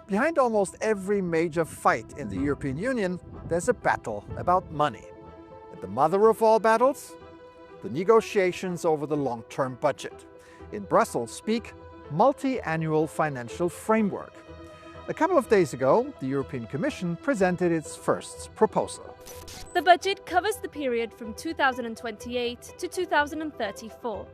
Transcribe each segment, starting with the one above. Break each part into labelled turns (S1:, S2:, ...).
S1: Behind almost every major fight in the European Union, there's a battle about money. And the mother of all battles? The negotiations over the long-term budget. In Brussels speak, multi-annual financial framework. A couple of days ago, the European Commission presented its first proposal.
S2: The budget covers the period from 2028 to 2034.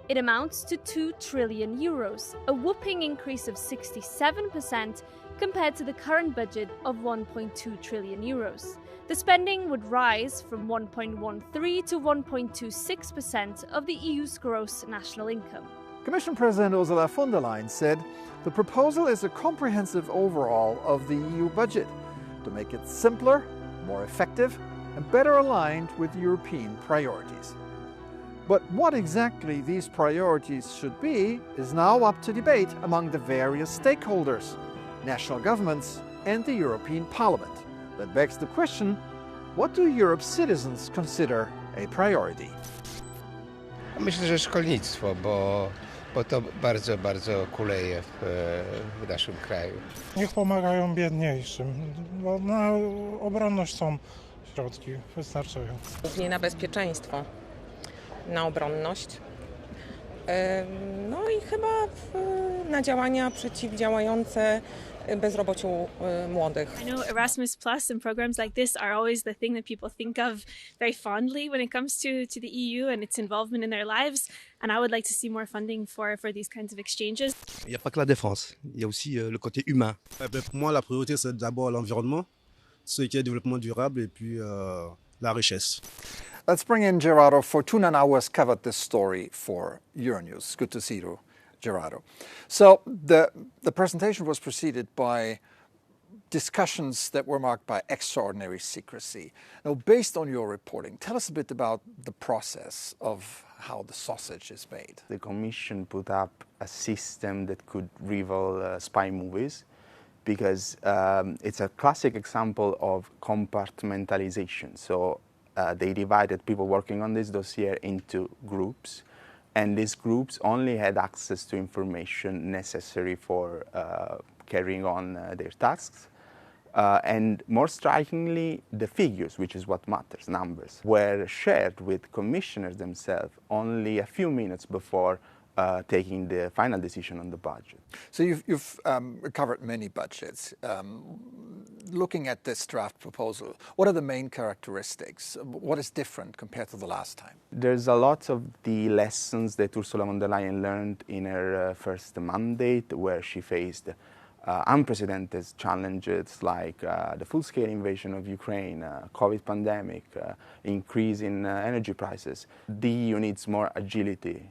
S2: It amounts to 2 trillion euros, a whopping increase of 67% compared to the current budget of 1.2 trillion euros. The spending would rise from 1.13 to 1.26% of the EU's gross national income.
S1: Commission President Ursula von der Leyen said the proposal is a comprehensive overhaul of the EU budget to make it simpler, more effective, and better aligned with European priorities. But what exactly these priorities should be is now up to debate among the various stakeholders, national governments and the European Parliament. That begs the question, what do Europe's citizens consider a priority?
S3: Myślę, że szkolnictwo, bo to bardzo kuleje w naszym kraju.
S4: Niech pomagają biedniejszym, bo na obronność są środki wystarczające.
S5: Głównie na bezpieczeństwo, na obronność, no i chyba na działania przeciwdziałające bezrobociu młodych.
S2: I know Erasmus Plus and programs like this are always the thing that people think of very fondly when it comes to the EU and its involvement in their lives. And I would like to see more funding for these kinds of exchanges.
S6: Il n'y a pas que la défense, il y a aussi le côté humain.
S7: Pour moi, la priorité, c'est d'abord l'environnement, ce qui est développement durable et puis la richesse.
S1: Let's bring in Gerardo Fortuna now, who has covered this story for Euronews. Good to see you, Gerardo. So the presentation was preceded by discussions that were marked by extraordinary secrecy. Now, based on your reporting, tell us a bit about the process of how the sausage is made.
S8: The Commission put up a system that could reveal spy movies because it's a classic example of compartmentalization. So they divided people working on this dossier into groups, and these groups only had access to information necessary for carrying on their tasks. And more strikingly, the figures, which is what matters, numbers, were shared with commissioners themselves only a few minutes before taking the final decision on the budget.
S1: So you've covered many budgets. Looking at this draft proposal, what are the main characteristics? What is different compared to the last time?
S8: There's a lot of the lessons that Ursula von der Leyen learned in her first mandate, where she faced unprecedented challenges like the full-scale invasion of Ukraine, COVID pandemic, increase in energy prices. The EU needs more agility,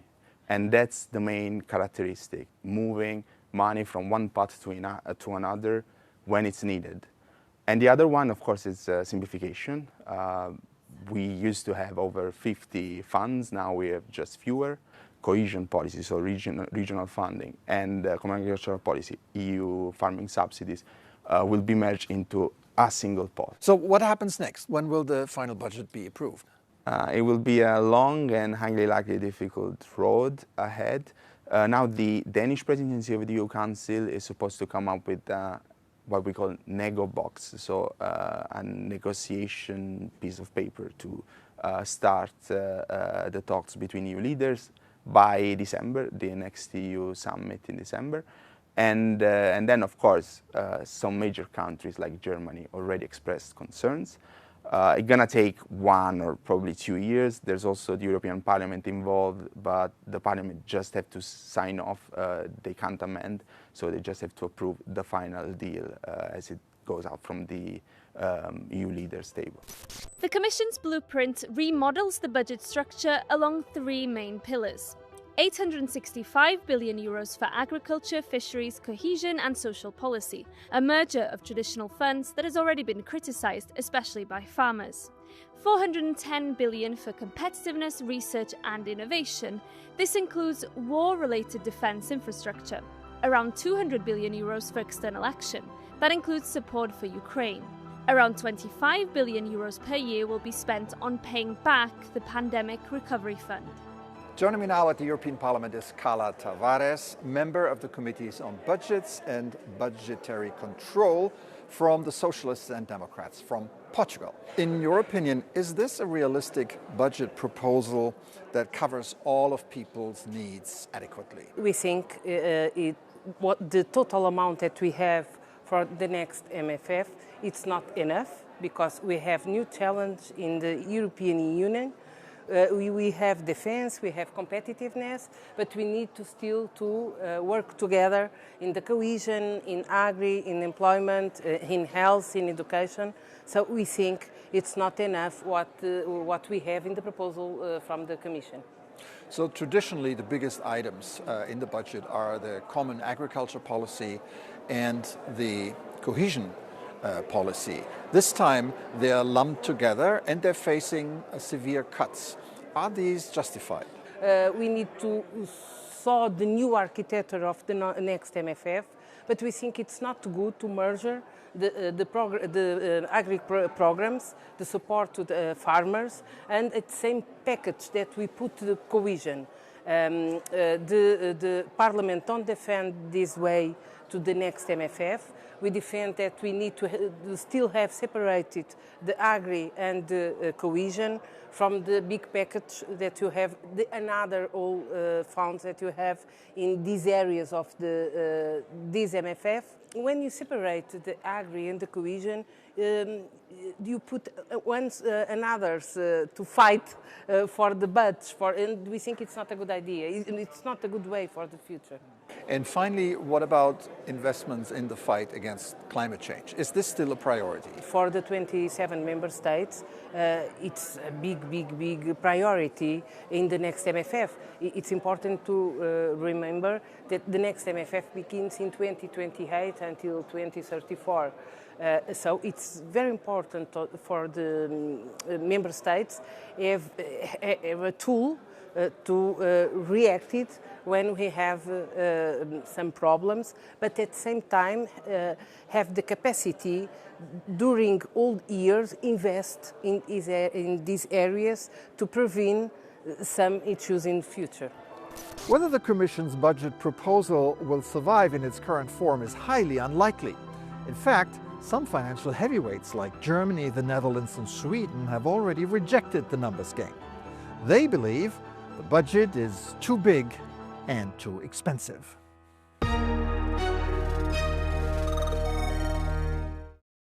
S8: and that's the main characteristic, moving money from one pot to another when it's needed. And the other one, of course, is simplification. We used to have over 50 funds, now we have just fewer. Cohesion policy, so regional funding, and common agricultural policy, EU farming subsidies, will be merged into a single pot.
S1: So what happens next? When will the final budget be approved?
S8: It will be a long and highly likely difficult road ahead. Now the Danish presidency of the EU Council is supposed to come up with what we call nego box, so a negotiation piece of paper to start the talks between EU leaders by December, the next EU summit in December. And then, of course, some major countries like Germany already expressed concerns. It's going to take 1 or probably 2 years. There's also the European Parliament involved, but the Parliament just have to sign off. They can't amend, so they just have to approve the final deal as it goes out from the EU leaders' table.
S2: The Commission's blueprint remodels the budget structure along 3 main pillars. 865 billion euros for agriculture, fisheries, cohesion and social policy, a merger of traditional funds that has already been criticised, especially by farmers. 410 billion for competitiveness, research and innovation. This includes war-related defence infrastructure. Around 200 billion euros for external action, That includes support for Ukraine. Around 25 billion euros per year will be spent on paying back the Pandemic Recovery Fund.
S1: Joining me now at the European Parliament is Carla Tavares, member of the Committees on Budgets and Budgetary Control from the Socialists and Democrats from Portugal. In your opinion, is this a realistic budget proposal that covers all of people's needs adequately?
S9: We think what the total amount that we have for the next MFF, it's not enough because we have new challenge in the European Union. We have defense, we have competitiveness, but we need to still work together in the cohesion, in agri, in employment, in health, in education. So we think it's not enough what we have in the proposal from the Commission.
S1: So traditionally the biggest items in the budget are the common agriculture policy and the cohesion policy. This time they are lumped together and they're facing severe cuts. Are these justified?
S9: We need to saw the new architecture of the next MFF, but we think it's not good to merge the agri programs, the support to the farmers, and at the same package that we put the cohesion. The Parliament don't defend this way to the next MFF. We defend that we need to still have separated the agri and the cohesion from the big package that you have, another all funds that you have in these areas of this MFF. When you separate the agri and the cohesion, you put ones and others to fight for the budget, and we think it's not a good idea. It's not a good way for the future.
S1: And finally, what about investments in the fight against climate change? Is this still a priority?
S9: For the 27 member states, it's a big priority in the next MFF. It's important to remember that the next MFF begins in 2028 until 2034. So it's very important for the member states have a tool to react it when we have some problems, but at the same time have the capacity during all years invest in these areas to prevent some issues in the future.
S1: Whether the Commission's budget proposal will survive in its current form is highly unlikely. In fact, some financial heavyweights like Germany, the Netherlands and Sweden have already rejected the numbers game. They believe the budget is too big and too expensive.